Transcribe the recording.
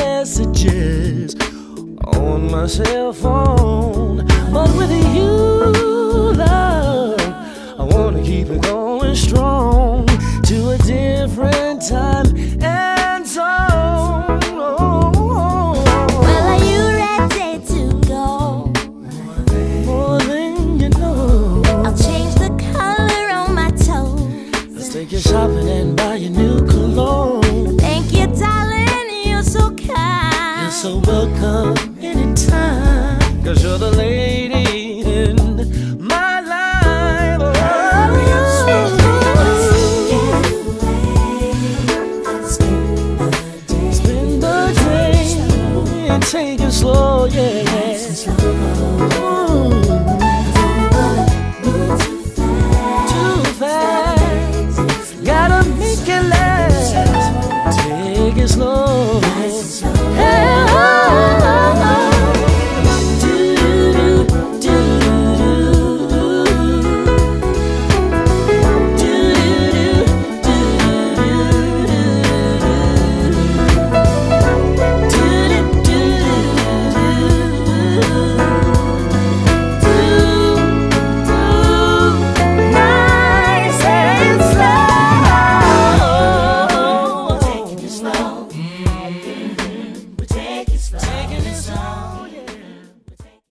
messages on my cell phone. But with you, love, I wanna keep it going strong to a different time and zone. Well, are you ready to go? More than you know. I'll change the color on my toes. Let's take you shopping and buy you new cologne. Thank you, darling, you're so kind. You're so welcome anytime, 'cause you're the lady in my life. Oh, spend the day and take it slow, yeah. Too fast, gotta make it last. Take it slow. Taking it slow.